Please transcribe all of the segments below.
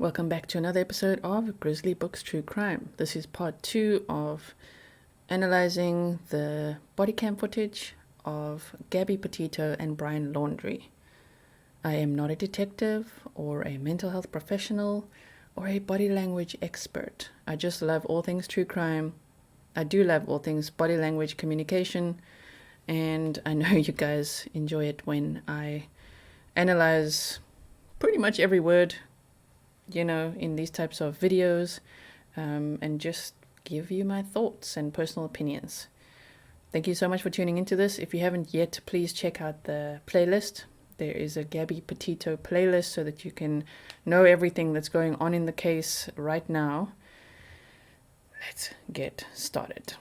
Welcome back to another episode of Grizzly Books True Crime. This is part 2 of analyzing the body cam footage of Gabby Petito and Brian Laundrie. I am not a detective or a mental health professional or a body language expert. I just love all things true crime. I do love all things body language communication, and I know you guys enjoy it when I analyze pretty much every word, in these types of videos, and just give you my thoughts and personal opinions. Thank you so much for tuning into this. If you haven't yet, please check out the playlist. There is a Gabby Petito playlist so that you can know everything that's going on in the case right now. Let's get started.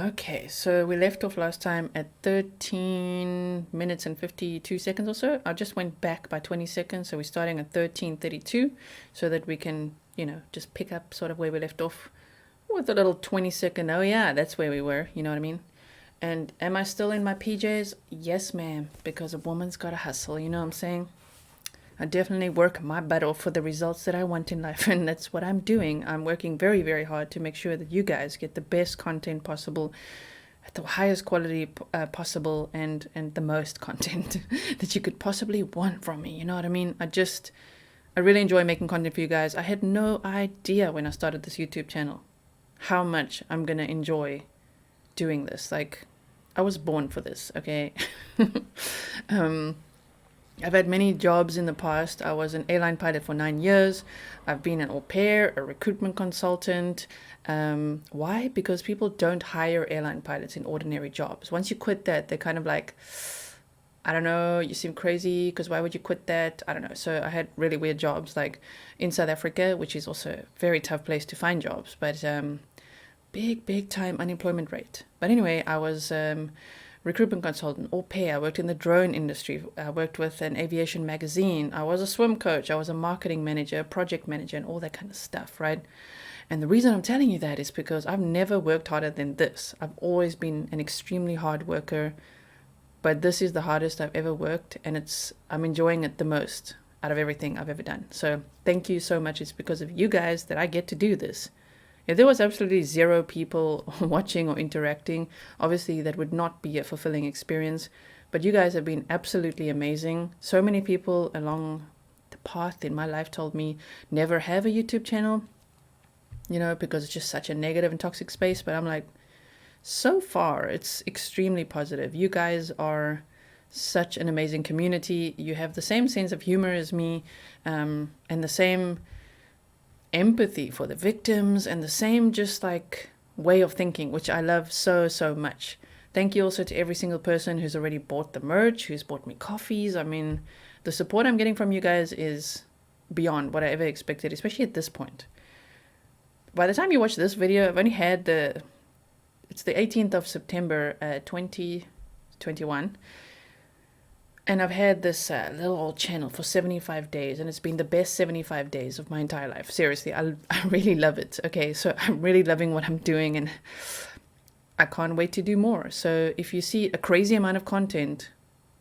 Okay, so we left off last time at 13 minutes and 52 seconds or so. I just went back by 20 seconds, so we're starting at 13:32 so that we can, just pick up sort of where we left off with a little 20-second, oh yeah, that's where we were, you know what I mean? And am I still in my PJs? Yes, ma'am, because a woman's got to hustle, you know what I'm saying? I definitely work my butt off for the results that I want in life, and that's what I'm doing. I'm working very, very hard to make sure that you guys get the best content possible, at the highest quality possible, and the most content that you could possibly want from me. You know what I mean? I really enjoy making content for you guys. I had no idea when I started this YouTube channel how much I'm gonna enjoy doing this. Like, I was born for this, okay? I've had many jobs in the past. I was an airline pilot for 9 years. I've been an au pair, a recruitment consultant. Why? Because people don't hire airline pilots in ordinary jobs. Once you quit that, they're kind of like, I don't know, you seem crazy, because why would you quit that? I don't know. So I had really weird jobs, like in South Africa, which is also a very tough place to find jobs, but big time unemployment rate. But anyway, I was recruitment consultant, au pair. I worked in the drone industry. I worked with an aviation magazine. I was a swim coach. I was a marketing manager, project manager, and all that kind of stuff, right? And the reason I'm telling you that is because I've never worked harder than this. I've always been an extremely hard worker, but this is the hardest I've ever worked, and I'm enjoying it the most out of everything I've ever done. So thank you so much. It's because of you guys that I get to do this. If there was absolutely zero people watching or interacting, obviously that would not be a fulfilling experience. But you guys have been absolutely amazing. So many people along the path in my life told me never have a YouTube channel, because it's just such a negative and toxic space. But I'm like, so far, it's extremely positive. You guys are such an amazing community. You have the same sense of humor as me, and the same empathy for the victims, and the same just like way of thinking, which I love so much. Thank you also to every single person who's already bought the merch, who's bought me coffees. I mean, the support I'm getting from you guys is beyond what I ever expected, especially at this point. By the time you watch this video, I've only had it's the 18th of September 2021, and I've had this little old channel for 75 days, and it's been the best 75 days of my entire life. Seriously, I really love it. Okay, so I'm really loving what I'm doing, and I can't wait to do more. So if you see a crazy amount of content,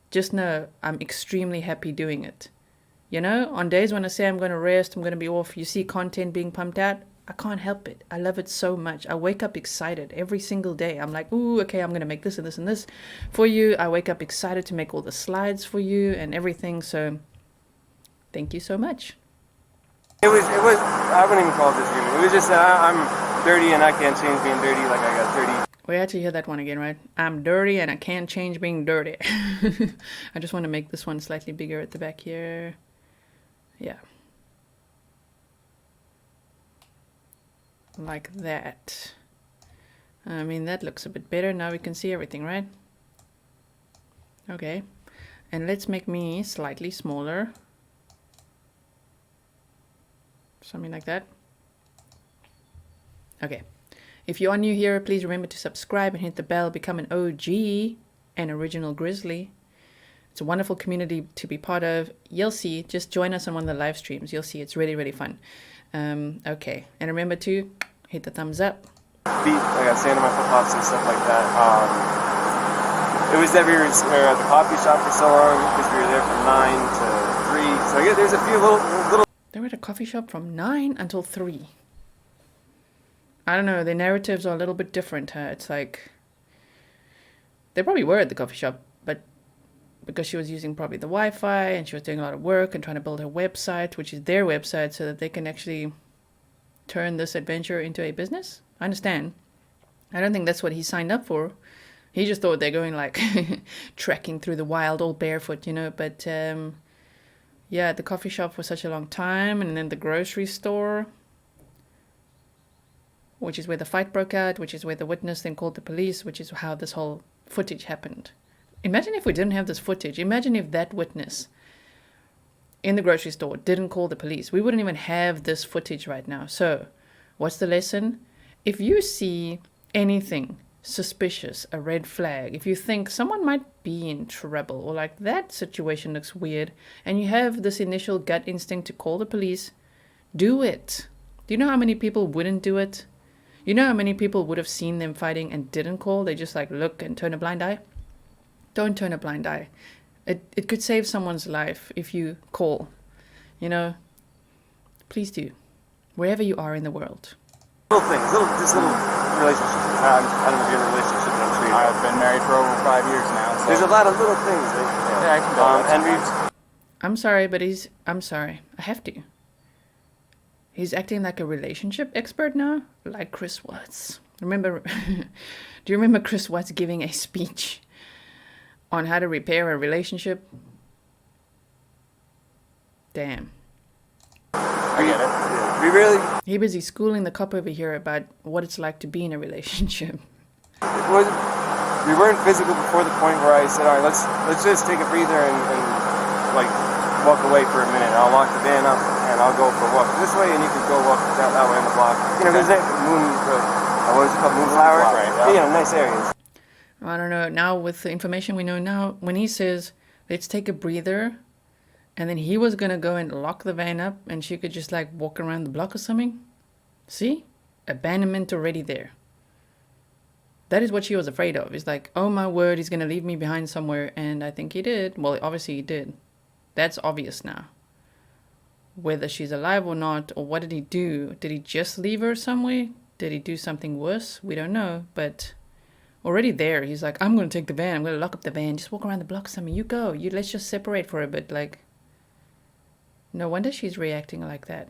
just know I'm extremely happy doing it. On days when I say I'm going to rest, I'm going to be off, you see content being pumped out, I can't help it. I love it so much. I wake up excited every single day. I'm like, ooh, okay, I'm going to make this and this and this for you. I wake up excited to make all the slides for you and everything. So thank you so much. It was, I wouldn't even call it disagreement. It was just I'm dirty and I can't change being dirty like I got dirty. We had to hear that one again, right? I'm dirty and I can't change being dirty. I just want to make this one slightly bigger at the back here. Yeah. Like that. I mean, that looks a bit better. Now we can see everything, right? Okay. And let's make me slightly smaller. Something like that. Okay. If you are new here, please remember to subscribe and hit the bell. Become an OG, an original Grizzly. It's a wonderful community to be part of. You'll see. Just join us on one of the live streams. You'll see. It's really, really fun. Okay. And remember to hit the thumbs up. Feet, like I was saying to my flip-flops and stuff like that. It was that we were at the coffee shop for so long because we were there from 9 to 3. So yeah, there's a few little. They were at a coffee shop from 9 until 3. I don't know. Their narratives are a little bit different. It's like they probably were at the coffee shop, but because she was using probably the Wi-Fi and she was doing a lot of work and trying to build her website, which is their website, so that they can actually turn this adventure into a business. I understand. I don't think that's what he signed up for. He just thought they're going like trekking through the wild all barefoot, you know. But yeah, the coffee shop for such a long time, and then the grocery store, which is where the fight broke out, which is where the witness then called the police, which is how this whole footage happened. Imagine if we didn't have this footage. Imagine if that witness in the grocery store didn't call the police. We wouldn't even have this footage right now. So what's the lesson? If you see anything suspicious, a red flag, if you think someone might be in trouble or like that situation looks weird and you have this initial gut instinct to call the police, do it. Do you know how many people wouldn't do it? You know how many people would have seen them fighting and didn't call? They just like look and turn a blind eye. Don't turn a blind eye. It could save someone's life if you call. You know, please do. Wherever you are in the world. Little things, just little relationships. I don't know if you're in a relationship, but I'm sure I've been married for over 5 years now. So. There's a lot of little things. Yeah, I can go. And I'm sorry, but I'm sorry. I have to. He's acting like a relationship expert now, like Chris Watts. Remember? Do you remember Chris Watts giving a speech on how to repair a relationship? Damn. I get it. we really He busy schooling the cop over here about what it's like to be in a relationship. we weren't physical before the point where I said, all right, let's just take a breather and like walk away for a minute. I'll lock the van up and I'll go for a walk this way, and you can go walk that way in the block. You know, there's that what is it called, moonflower? Right, yeah. Nice areas. I don't know. Now, with the information we know now, when he says, let's take a breather, and then he was going to go and lock the van up, and she could just, like, walk around the block or something. See? Abandonment already there. That is what she was afraid of. It's like, oh, my word, he's going to leave me behind somewhere, and I think he did. Well, obviously he did. That's obvious now. Whether she's alive or not, or what did he do? Did he just leave her somewhere? Did he do something worse? We don't know, but... already there, he's like, I'm going to take the van. I'm going to lock up the van. Just walk around the block, Sammy. You go. Let's just separate for a bit. Like, no wonder she's reacting like that.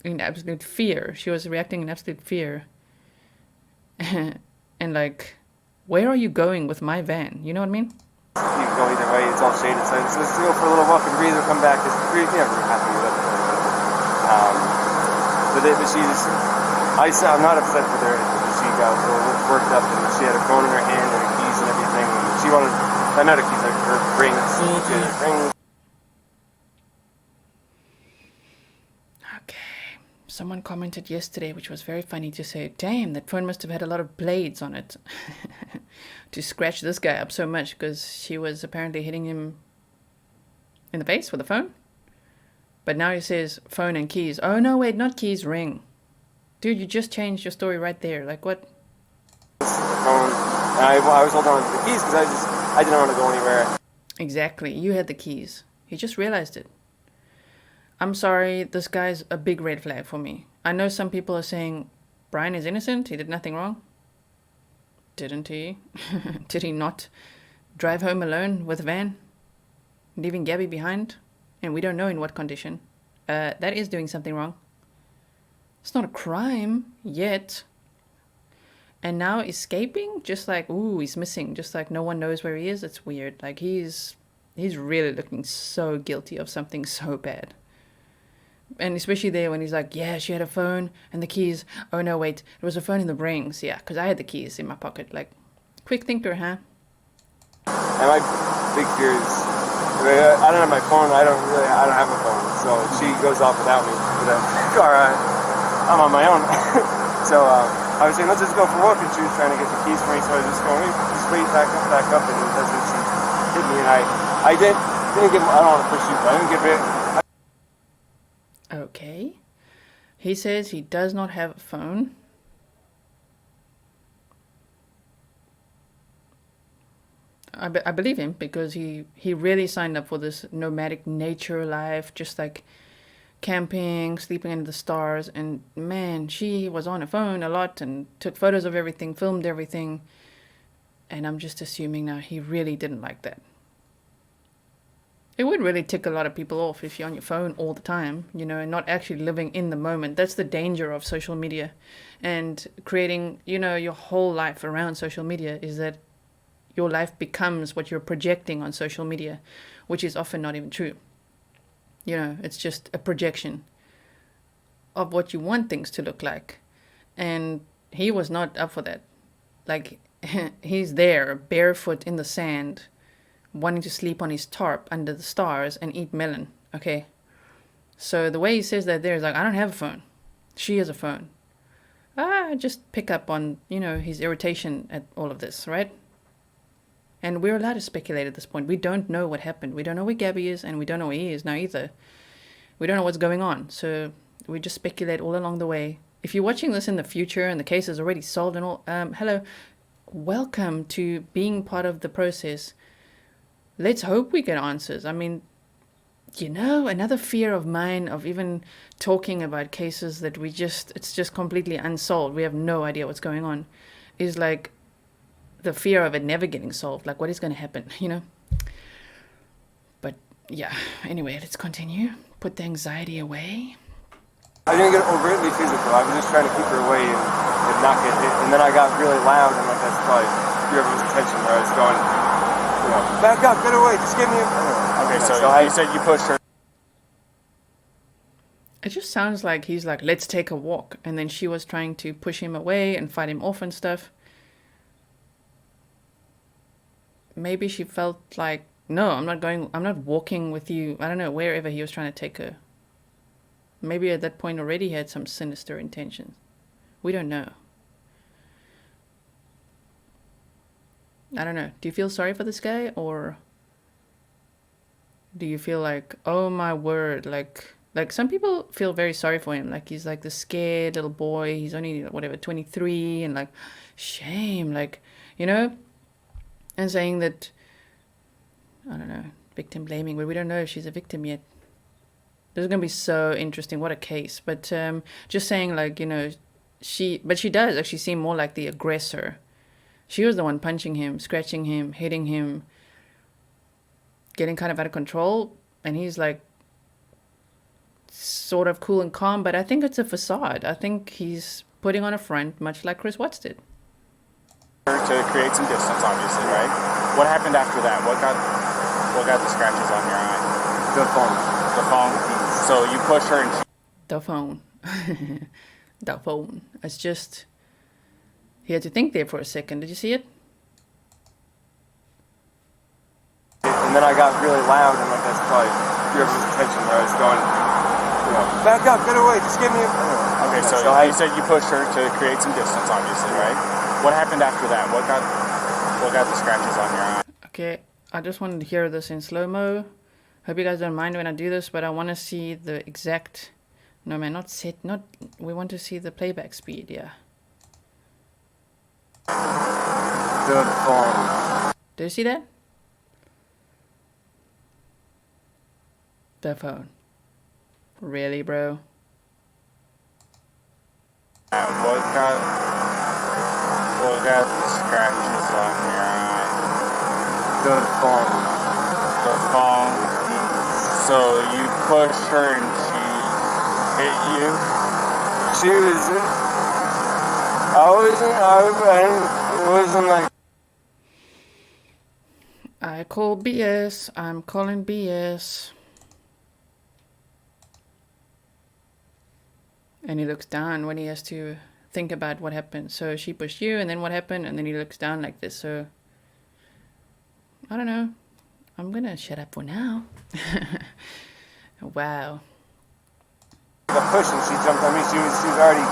In absolute fear. She was reacting in absolute fear. And like, where are you going with my van? You know what I mean? You can go either way. It's all shaded. So let's go for a little walk and breathe. We'll come back. We're happy with it. But she just... I'm not upset with her. She got worked up and she had her phone in her hand and her keys and everything. And she wanted, not her keys, her rings. Okay. Someone commented yesterday, which was very funny, to say, damn, that phone must have had a lot of blades on it to scratch this guy up so much, because she was apparently hitting him in the face with the phone. But now he says phone and keys. Oh, no, wait, not keys, ring. Dude, you just changed your story right there. Like, what? I was holding on to the keys because I didn't want to go anywhere. Exactly. You had the keys. He just realized it. I'm sorry. This guy's a big red flag for me. I know some people are saying Brian is innocent. He did nothing wrong. Didn't he? Did he not drive home alone with a van, leaving Gabby behind? And we don't know in what condition. That is doing something wrong. It's not a crime yet. And now escaping, just like, ooh, he's missing. Just like no one knows where he is. It's weird. Like he's really looking so guilty of something so bad. And especially there when he's like, yeah, she had a phone and the keys. Oh no, wait, it was a phone in the rings. Yeah, because I had the keys in my pocket. Like, quick thinker, huh? And my big fear is, I don't have my phone. I don't have a phone. So she goes off without me. I'm on my own. So I was saying, let's just go for a walk, and she was trying to get the keys for me, so I was just going, just wait, back up, and that's what she hit me, and I didn't get. I don't want to push you, but I didn't get bit. Okay. He says he does not have a phone. I believe him because he really signed up for this nomadic nature life, just like camping, sleeping under the stars. And man, she was on her phone a lot and took photos of everything, filmed everything. And I'm just assuming now he really didn't like that. It would really tick a lot of people off if you're on your phone all the time, you know, and not actually living in the moment. That's the danger of social media and creating, you know, your whole life around social media, is that your life becomes what you're projecting on social media, which is often not even true. You know, it's just a projection of what you want things to look like. And he was not up for that. Like, he's there barefoot in the sand, wanting to sleep on his tarp under the stars and eat melon. Okay. So the way he says that there is like, I don't have a phone. She has a phone. Just pick up on, you know, his irritation at all of this, right? And we're allowed to speculate at this point. We don't know what happened. We don't know where Gabby is, and we don't know where he is now either. We don't know what's going on. So we just speculate all along the way. If you're watching this in the future and the case is already solved and all, hello, welcome to being part of the process. Let's hope we get answers. I mean, you know, another fear of mine of even talking about cases that it's just completely unsolved. We have no idea what's going on, is like the fear of it never getting solved. Like, what is going to happen, you know? But yeah, anyway, let's continue. Put the anxiety away. I didn't get overtly physical. I was just trying to keep her away and not get hit. And then I got really loud, and like that's probably fear of his attention, where I was going, you know, back up, get away, just give me a... Okay, so you said you pushed her. It just sounds like he's like, let's take a walk. And then she was trying to push him away and fight him off and stuff. Maybe she felt like, no, I'm not walking with you. I don't know, wherever he was trying to take her. Maybe at that point already he had some sinister intentions. We don't know. I don't know. Do you feel sorry for this guy, or do you feel like, oh my word, like some people feel very sorry for him, like he's like the scared little boy, he's only whatever 23, and like shame, like, you know, and saying that, I don't know, victim blaming, but we don't know if she's a victim yet. This is going to be so interesting. What a case. But just saying, like, you know, she does actually seem more like the aggressor. She was the one punching him, scratching him, hitting him, getting kind of out of control. And he's like sort of cool and calm, but I think it's a facade. I think he's putting on a front, much like Chris Watts did. To create some distance, obviously, right? What happened after that? What got the scratches on your eye? The phone. The phone. So you push her and the phone. The phone. It's just, he had to think there for a second. Did you see it? And then I got really loud, and like that's probably fear of his attention, where I was going, you know, back up, get away, just give me a... Okay, so you said you pushed her to create some distance, obviously, right? What happened after that? What got the scratches on your eye? Okay, I just wanted to hear this in slow-mo. Hope you guys don't mind when I do this, but I want to see the exact... No, man, we want to see the playback speed, yeah. The phone. Do you see that? The phone. Really, bro? What got the scratches on your eye? The phone. The phone. So you pushed her and she hit you? She was... it wasn't like... I call BS. I'm calling BS. And he looks down when he has to think about what happened. So she pushed you, and then what happened, and then he looks down like this. So I don't know. I'm gonna shut up for now. Wow. The push, and she jumped on me. She was already.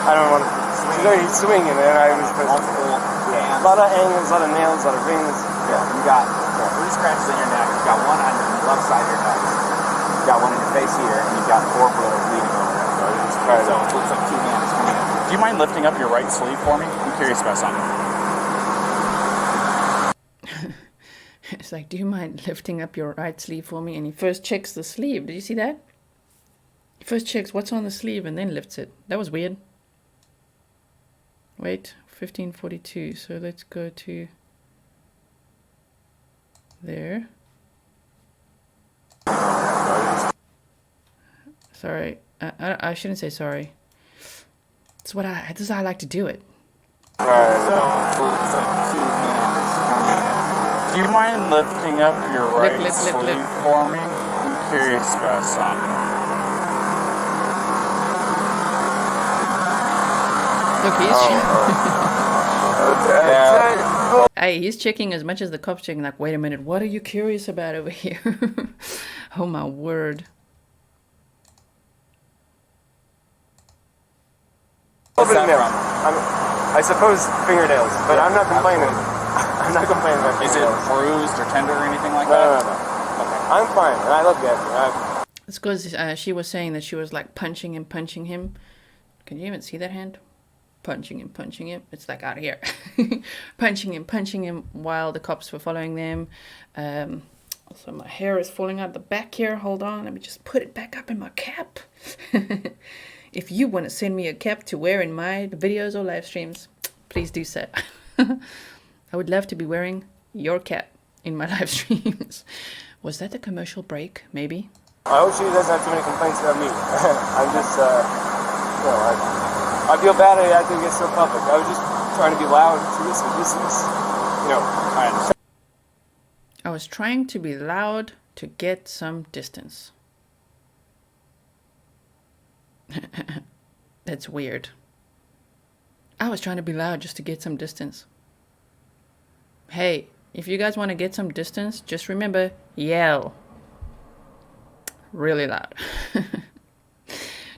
I don't want to. She was already swinging, and I was. Multiple hands A lot of angles, a lot of nails, a lot of rings. Yeah, you got 3 scratches in your neck. You got one on your left side of your neck. You got one in your face here, and you got 4 bleeding over there. So it looks like 2 hands coming in. Do you mind lifting up your right sleeve for me? I'm curious about something. It's like, do you mind lifting up your right sleeve for me? And he first checks the sleeve. Did you see that? He first checks what's on the sleeve and then lifts it. That was weird. Wait, 1542. So let's go to there. Sorry. I shouldn't say sorry. This is how I like to do it. Do you mind lifting up your right sleeve for me? I'm curious about something. Look, he's checking as much as the cop's checking. Like, wait a minute, what are you curious about over here? Oh my word. I suppose fingernails, but I'm not complaining. I'm not complaining about fingernails. Is it bruised or tender or anything like No, that? no. Okay. I'm fine, and I look at it. It's because she was saying that she was like punching him. Can you even see that hand? Punching him. It's like out here. punching him while the cops were following them. Also, my hair is falling out the back here. Hold on. Let me just put it back up in my cap. If you want to send me a cap to wear in my videos or live streams, please do so. I would love to be wearing your cap in my live streams. Was that the commercial break? Maybe. I hope she doesn't have too many complaints about me. I'm just, I feel bad I had to get so public. I was just trying to be loud to get some distance. I understand. I was trying to be loud to get some distance. That's weird. I was trying to be loud just to get some distance. Hey, if you guys want to get some distance, just remember, yell. Really loud.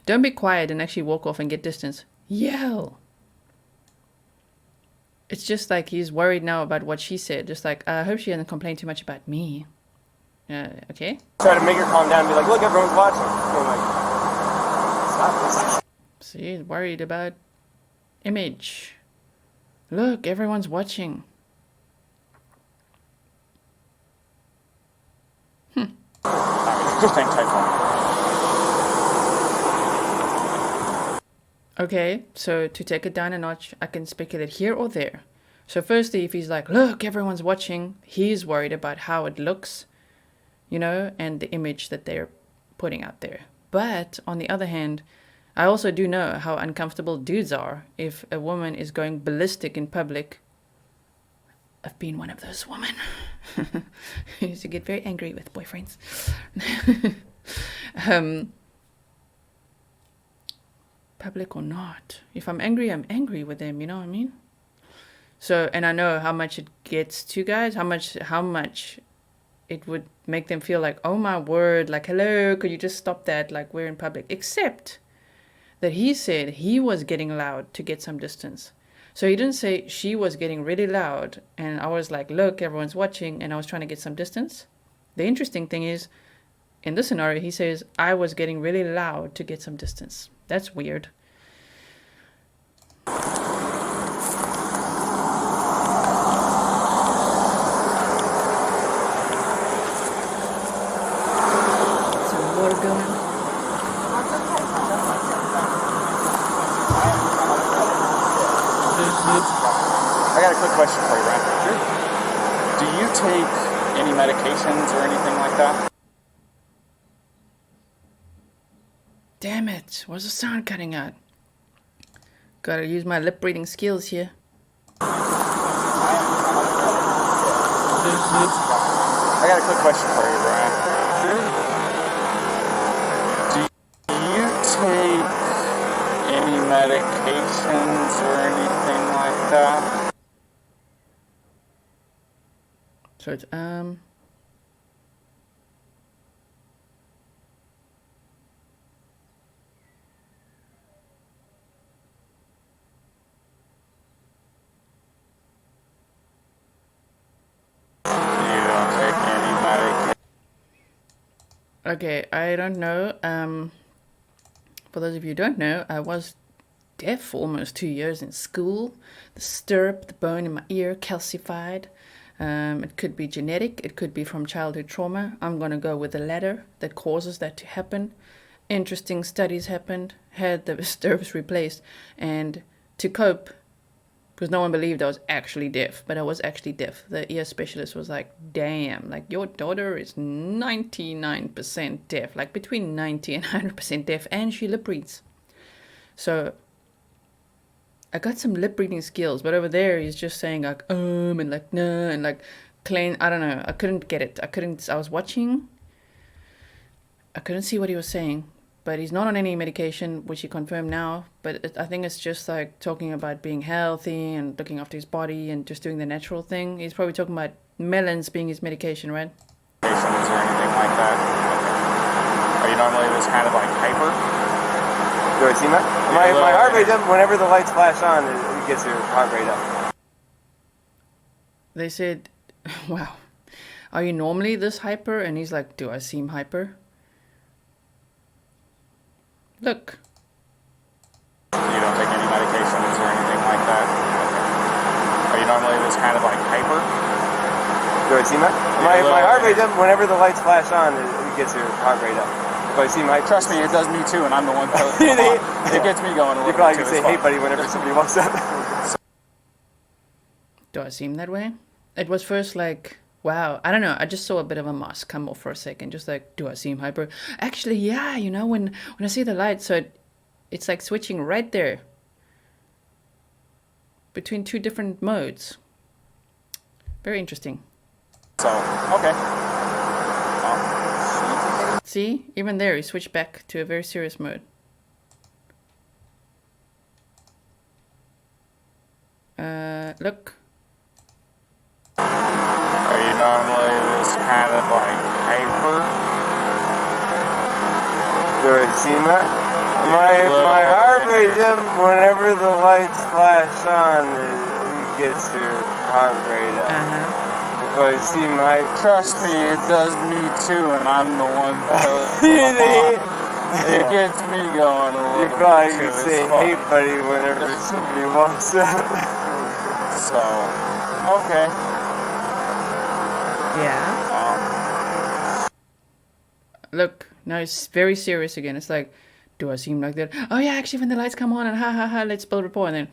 Don't be quiet and actually walk off and get distance. Yell. It's just like he's worried now about what she said. Just like, I hope she doesn't complain too much about me. Okay? Try to make her calm down and be like, look, everyone's watching. And I'm like, stop this. See, he's worried about image. Look, everyone's watching. Okay, so to take it down a notch, I can speculate here or there. So firstly, if he's like, look, everyone's watching, he's worried about how it looks, and the image that they're putting out there. But on the other hand, I also do know how uncomfortable dudes are if a woman is going ballistic in public. I've been one of those women. I used to get very angry with boyfriends. Public or not. If I'm angry with them, you know what I mean? So, and I know how much it gets to guys, how much it would make them feel like, oh my word, like, hello, could you just stop that? Like, we're in public. Except that he said he was getting loud to get some distance. So he didn't say she was getting really loud and I was like, look, everyone's watching, and I was trying to get some distance. The interesting thing is, in this scenario, he says, I was getting really loud to get some distance. That's weird. Some water going. I got a quick question for you, Ryan. Sure. Do you take any medications or anything like that? Damn it, what's the sound cutting out? Gotta use my lip reading skills here. I got a quick question for you, Brian. Do you take any medications or anything like that? So it's Okay, I don't know. For those of you who don't know, I was deaf for almost 2 years in school. The stirrup, the bone in my ear, calcified. It could be genetic, it could be from childhood trauma. I'm going to go with the latter that causes that to happen. Interesting studies happened, had the stirrups replaced, and to cope, because no one believed I was actually deaf, but I was actually deaf. The ear specialist was like, damn, like your daughter is 99% deaf, like between 90 and 100% deaf, and she lip reads. So I got some lip reading skills, but over there he's just saying like and like no and like clean. I don't know. I couldn't get it. I was watching. I couldn't see what he was saying, but he's not on any medication, which he confirmed now. But I think it's just like talking about being healthy and looking after his body and just doing the natural thing. He's probably talking about melons being his medication, right? Medications or anything like that? Are you normally this kind of like hyper? Do I seem that? My heart rate up whenever the lights flash on, it gets your heart rate up. They said, wow, are you normally this hyper? And he's like, do I seem hyper? Look. You don't take any medications or anything like that? Are you normally this kind of like hyper? Do I seem that? My heart rate up whenever the lights flash on, it gets your heart rate up. Do I seem hyper? Trust me, it does me too, and I'm the one it gets me going a little bit. You probably can say, hey buddy, whenever somebody walks up. Do I seem that way? It was first like, wow, I don't know. I just saw a bit of a mask come off for a second. Just like, do I seem hyper? Actually, yeah, you know, when I see the light, so it's like switching right there between two different modes. Very interesting. So, okay. See, even there, he switched back to a very serious mode. Look. Are you normally this kind of like hyper? Do I seem that? My heart rate up whenever the lights flash on, it gets your heart rate up. Do I seem hyper? Trust me, it does me too, and I'm the one it gets me going a little You bit probably too. can say, hey buddy, whenever somebody walks up. So, okay. Yeah. Look, now it's very serious again. It's like, do I seem like that? Oh yeah, actually when the lights come on and ha ha ha, let's build rapport. And then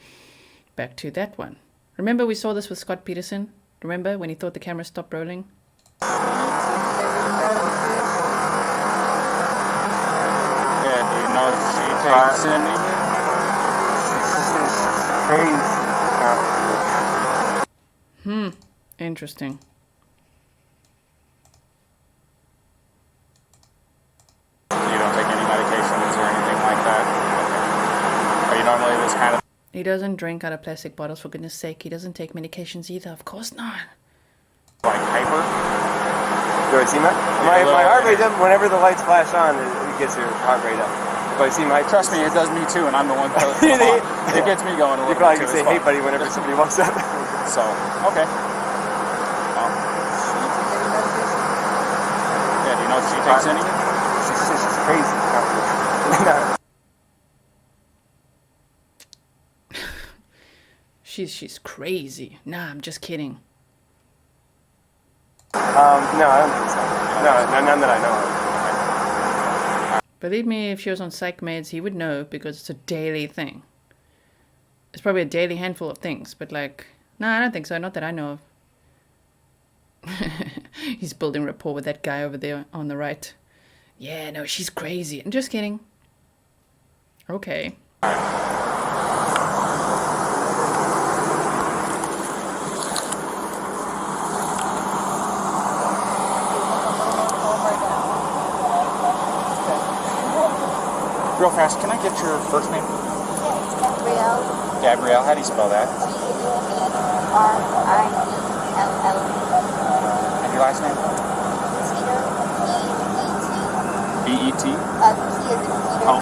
back to that one. Remember we saw this with Scott Peterson? Remember when he thought the camera stopped rolling? Yeah, do you know she takes Cindy? Crazy. Interesting. You don't take any medications or anything like that? Are you normally this kind of... He doesn't drink out of plastic bottles, for goodness sake. He doesn't take medications either. Of course not. like hyper? Do I seem that? My heart rate up whenever the lights flash on, it gets your heart rate up. Do I seem hyper? Trust me, it does me too, and I'm the one it gets me going a little You bit probably too. can say, hey buddy, whenever somebody walks up. So, okay. Yeah, do you know if she takes any? She's crazy. She's crazy. Nah, I'm just kidding. No, I don't think so. No, none that I know of. Believe me, if she was on psych meds, he would know because it's a daily thing. It's probably a daily handful of things, but like, nah, I don't think so. Not that I know of. He's building rapport with that guy over there on the right. Yeah, no, she's crazy. I'm just kidding. Okay. Real fast, can I get your first name? Gabrielle. Gabrielle, how do you spell that? G-A-B-R-I-E-L-L. And your last name? Petito. B-E-T? P is in Peter.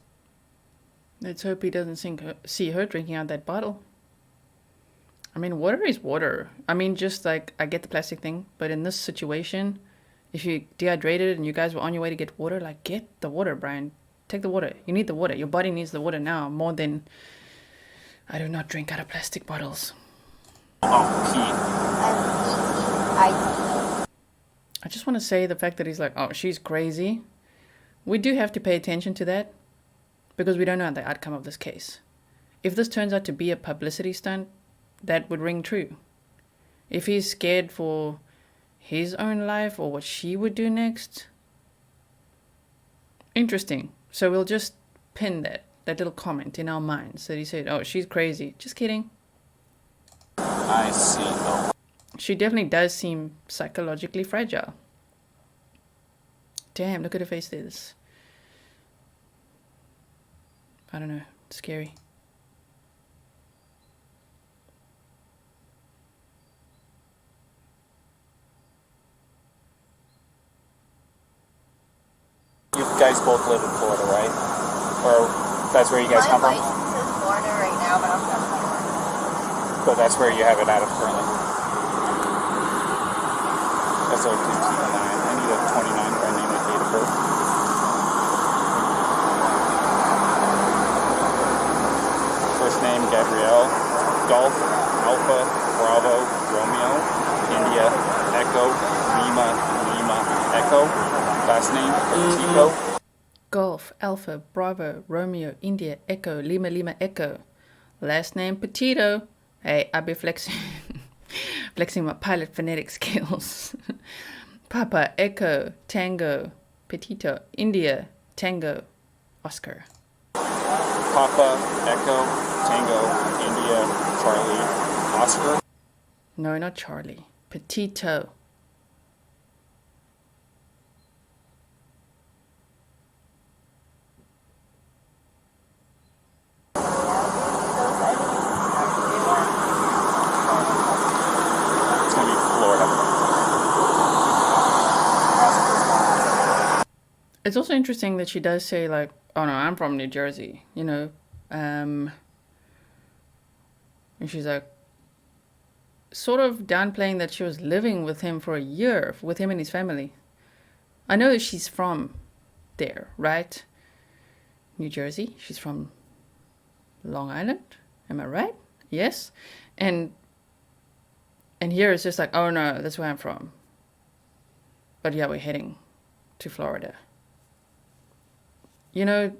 Let's hope he doesn't see her drinking out that bottle. I mean, water is water. I mean, just like, I get the plastic thing, but in this situation, If you dehydrated and you guys were on your way to get water, like, get the water, Brian. Take the water. You need the water. Your body needs the water now more than... I do not drink out of plastic bottles. Oh, pee. I just want to say the fact that he's like, oh, she's crazy. We do have to pay attention to that because we don't know the outcome of this case. If this turns out to be a publicity stunt, that would ring true. If he's scared for his own life or what she would do next, interesting. So we'll just pin that little comment in our minds that he said, oh, she's crazy. Just kidding. I see. Oh. She definitely does seem psychologically fragile. Damn, look at her face there. This, I don't know, it's scary. You guys both live in Florida, right? Or that's where you guys come My from? license is Florida right now, but I'm from Florida. But that's where you have it out of currently. That's what I keep an eye on. I need a 29 or I need a date of birth. First name, Gabrielle. Golf, Alpha, Bravo, Romeo, India, Echo, Lima, Lima, Echo. Last name, Petito. Golf, Alpha, Bravo, Romeo, India, Echo, Lima, Lima, Echo. Last name, Petito. Hey, I be flexing my pilot phonetic skills. Papa, Echo, Tango, Petito, India, Tango, Oscar. Papa, Echo, Tango, India, Charlie, Oscar. No, not Charlie. Petito. It's going to be Florida. It's also interesting that she does say, like, oh no, I'm from New Jersey, you know. And she's like, sort of downplaying that she was living with him for a year, with him and his family. I know that she's from there, right? New Jersey. She's from Long Island. Am I right? Yes. And here it's just like, oh no, that's where I'm from. But yeah, we're heading to Florida. You know,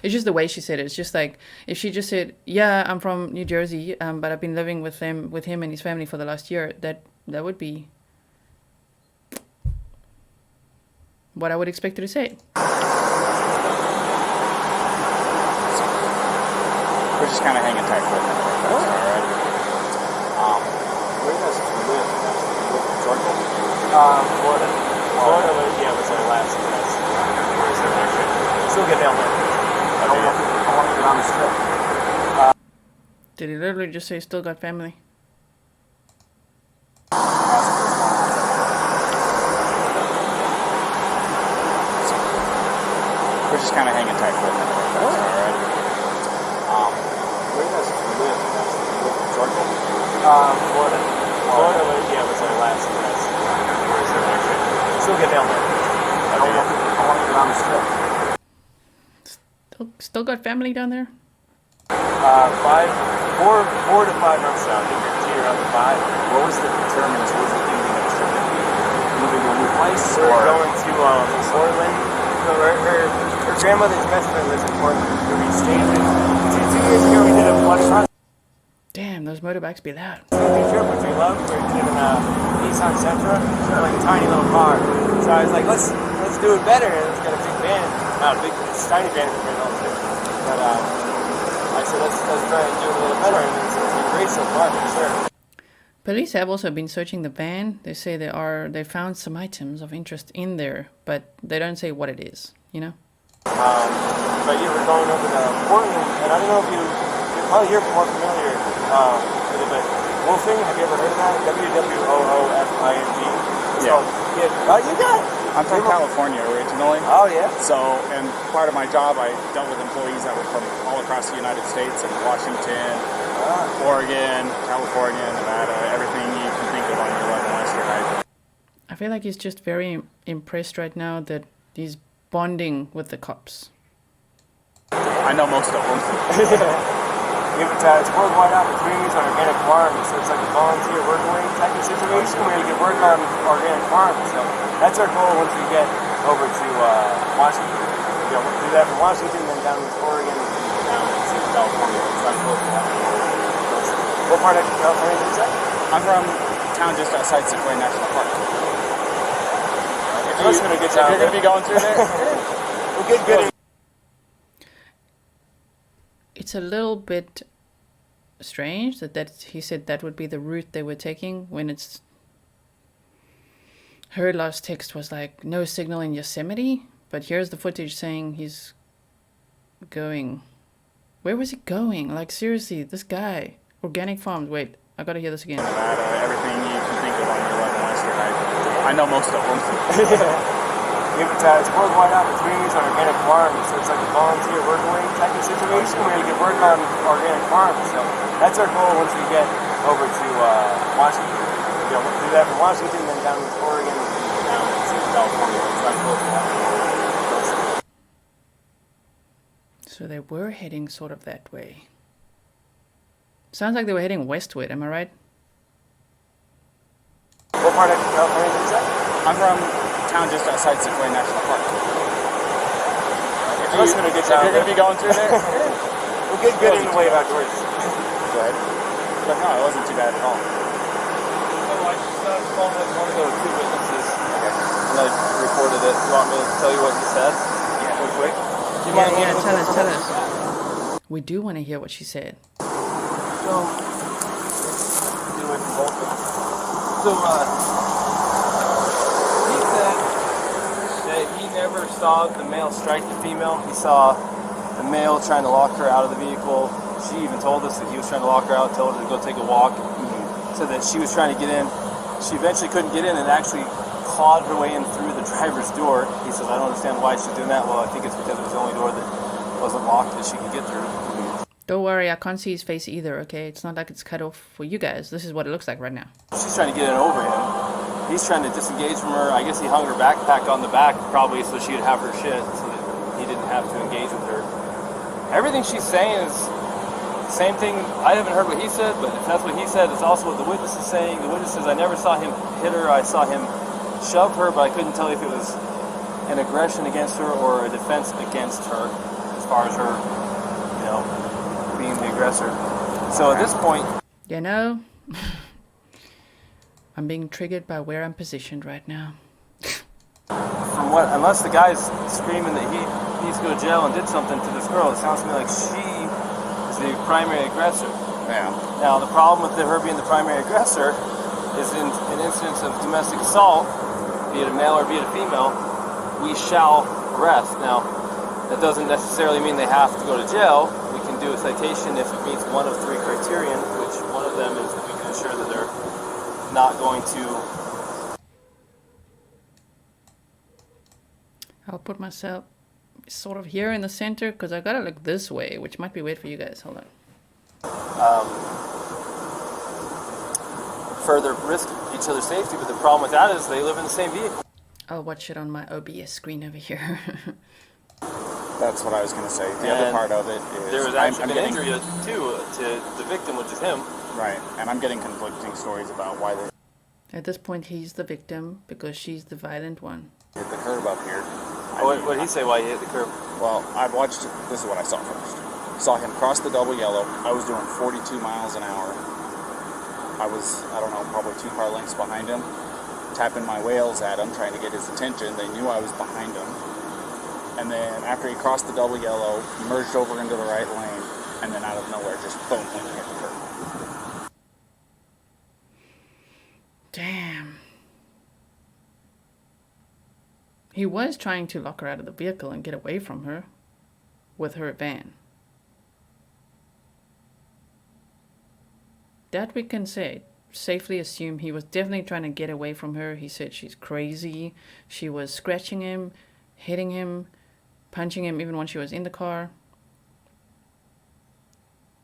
it's just the way she said it. It's just like, if she just said, yeah, I'm from New Jersey, but I've been living with him and his family for the last year, that would be what I would expect her to say. We're just kind of hanging tight for a minute. All right. Where does she live? Georgia? Florida. Florida, yeah, was our last place. Still get down there. I want to get on the strip. Did he literally just say still got family? We're just kind of hanging tight for a minute. All right. Where does she live? Georgia? Florida. Florida, yeah, was our last place. Still get down there. I want to get on the strip. Still got family down there? 4 to 5 months now. I think you're around 5. What was the determinants? What was the ending of the trip? Moving to a new place? We're going to Portland. So her grandmother's best friend lives in Portland. So we stayed there. 2 years ago we did a flush run. Damn, those motorbikes be loud. Camping trip, which we love. We're in a Nissan Sentra, like a tiny little car. So I was like, let's do it better. And let's get a big van. Not a big, it's a tiny van for it all too. But I said, let's try and do it a little better. And it's been great so far, for sure. Police have also been searching the van. They say they found some items of interest in there, but they don't say what it is, you know? But yeah, we're going over to Portland, and I don't know if you're probably more familiar with it, but wolfing, have you ever heard of that? WWOOFING. Yeah. You got it. I'm from California originally. Oh, yeah? So, and part of my job, I dealt with employees that were from all across the United States, and Washington, Oregon, California, Nevada, everything you can think of on your level western, right? I I feel like he's just very impressed right now that he's bonding with the cops. I know most of them. It's worldwide opportunities on organic farms, so it's like a volunteer work-away type of situation where you can work on organic farms. So that's our goal once we get over to Washington. You know, we'll do that from Washington, then down to Oregon, and down to California. So I'm close to that. What part of California is that? I'm from a town just outside Sequoia National Park. If you're going to be going through there, we'll get good. It's a little bit strange that he said that would be the route they were taking when it's her last text was like no signal in Yosemite, but here's the footage saying he's going. Where was he going? Like seriously, this guy, organic farms. Wait, I gotta hear this again. Everything you can think of on your level western. I know most of them. It's worldwide opportunities on organic farms, so it's like a volunteer work-away type of situation where you can work on organic farms. So that's our goal once we get over to Washington. You know, we'll do that from Washington, then down to Oregon, and down to California. So I'm close to that. So they were heading sort of that way. Sounds like they were heading westward, am I right? What part of California is that? I'm from a town just outside Sequoia National Park. If you're going to be going through there, we'll get good in the way outdoors. Go ahead. But no, it wasn't too bad at all. I just called one of those two witnesses, and I reported it. You want me to tell you what he said? Yeah. Real quick? Yeah, tell us. We do want to hear what she said. So, get away from both of them. So, he said that he never saw the male strike the female. He saw the male trying to lock her out of the vehicle. She even told us that he was trying to lock her out, tell her to go take a walk, so that she was trying to get in. She eventually couldn't get in and actually clawed her way in through the driver's door. He says, I don't understand why she's doing that. Well, I think it's because it was the only door that wasn't locked that she could get through. Don't worry, I can't see his face either, okay? It's not like it's cut off for you guys. This is what it looks like right now. She's trying to get in over him. He's trying to disengage from her. I guess he hung her backpack on the back probably so she would have her shit so that he didn't have to engage with her. Everything she's saying is the same thing. I haven't heard what he said, but if that's what he said, it's also what the witness is saying. The witness says, I never saw him hit her. I saw him shove her, but I couldn't tell if it was an aggression against her or a defense against her as far as her, you know, being the aggressor. So at this point, You know, I'm being triggered by where I'm positioned right now. from what, unless the guy's screaming that he needs to go to jail and did something to this girl, it sounds to me like she is the primary aggressor. Yeah. Now the problem with her being the primary aggressor is in an instance of domestic assault, be it a male or be it a female, we shall arrest. Now, that doesn't necessarily mean they have to go to jail. We can do a citation if it meets one of three criterion, which one of them is that we can ensure that they're not going to. I'll put myself sort of here in the center because I gotta look this way, which might be weird for you guys. Hold on. Further risk each other's safety, but the problem with that is they live in the same vehicle. I'll watch it on my OBS screen over here. That's what I was going to say. The other part of it is there was actually an injury too to the victim, which is him. Right, and I'm getting conflicting stories about why they At this point, he's the victim because she's the violent one. hit the curb up here. What did he say why he hit the curb? Well, I watched, this is what I saw first. Saw him cross the double yellow. I was doing 42 miles an hour. I was, I don't know, probably 2 car lengths behind him, tapping my whales at him, trying to get his attention. They knew I was behind him. And then after he crossed the double yellow, he merged over into the right lane, and then out of nowhere, just boom, hit the curb. Damn. He was trying to lock her out of the vehicle and get away from her with her van. That we can say. Safely assume he was definitely trying to get away from her. He said she's crazy. She was scratching him, hitting him, punching him even when she was in the car.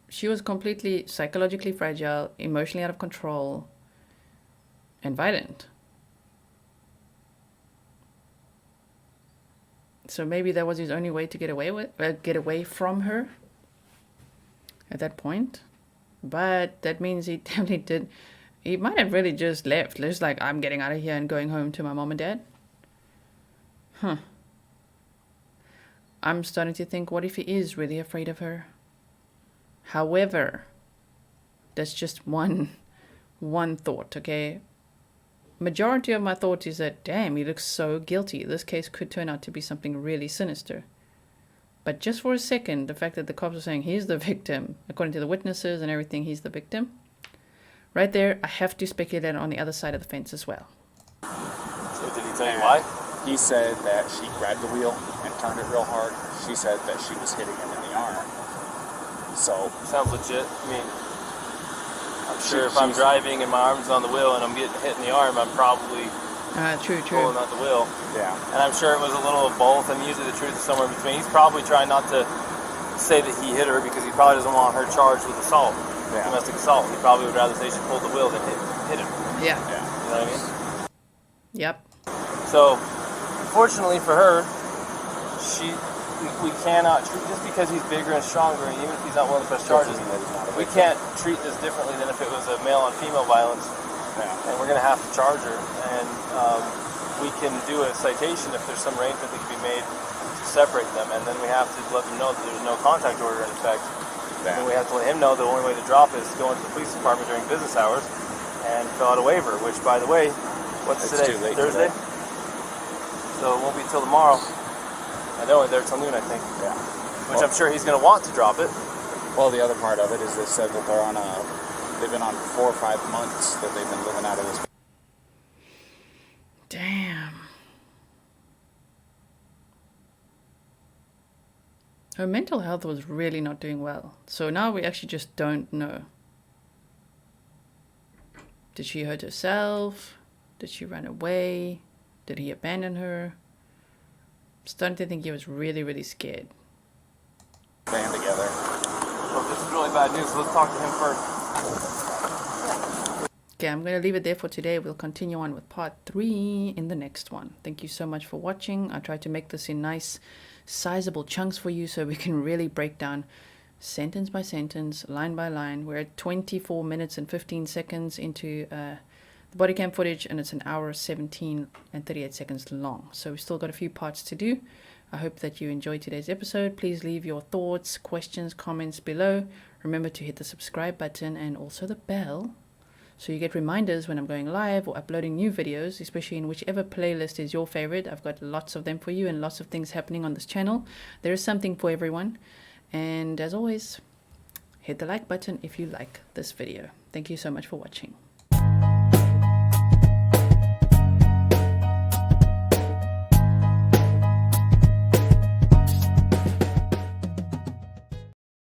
She was completely psychologically fragile, emotionally out of control, and violent. So maybe that was his only way to get away from her at that point. But that means he definitely did. He might have really just left. Just like, I'm getting out of here and going home to my mom and dad. Huh. I'm starting to think, what if he is really afraid of her? However, that's just one thought, okay? Majority of my thought is that, damn, he looks so guilty. This case could turn out to be something really sinister. But just for a second, the fact that the cops are saying he's the victim, according to the witnesses and everything, he's the victim. Right there, I have to speculate on the other side of the fence as well. So did he tell you why? He said that she grabbed the wheel and turned it real hard. She said that she was hitting him in the arm. So sounds legit. I mean, I'm sure if I'm driving and my arm's on the wheel and I'm getting hit in the arm, I'm probably True. pulling out the wheel. Yeah. And I'm sure it was a little of both, and usually the truth is somewhere in between. He's probably trying not to say that he hit her because he probably doesn't want her charged with assault, domestic assault. He probably would rather say she pulled the wheel than hit him. Yeah. You know what I mean? Yep. So, fortunately for her, we cannot treat, just because he's bigger and stronger, and even if he's not willing to press charges, we can't treat this differently than if it was a male on female violence. And we're going to have to charge her, and we can do a citation if there's some arrangement that can be made to separate them, and then we have to let them know that there's no contact order in effect. And we have to let him know the only way to drop it is to go into the police department during business hours and fill out a waiver, which, by the way, what's today? Thursday? So it won't be till tomorrow. And they're only there till noon, I think. Yeah. Which I'm sure he's going to want to drop it. Well, the other part of it is they said that they've been on 4 or 5 months that they've been living out of this. Damn. Her mental health was really not doing well. So now we actually just don't know. Did she hurt herself? Did she run away? Did he abandon her? I'm starting to think he was really, really scared. Band together. Well, this is really bad news. Let's talk to him first. Okay, I'm going to leave it there for today. We'll continue on with part 3 in the next one. Thank you so much for watching. I tried to make this in nice, sizable chunks for you so we can really break down sentence by sentence, line by line. We're at 24 minutes and 15 seconds into the body cam footage, and it's an hour, 17 and 38 seconds long. So we've still got a few parts to do. I hope that you enjoyed today's episode. Please leave your thoughts, questions, comments below. Remember to hit the subscribe button and also the bell so you get reminders when I'm going live or uploading new videos, especially in whichever playlist is your favorite. I've got lots of them for you and lots of things happening on this channel. There is something for everyone. And as always, hit the like button if you like this video. Thank you so much for watching.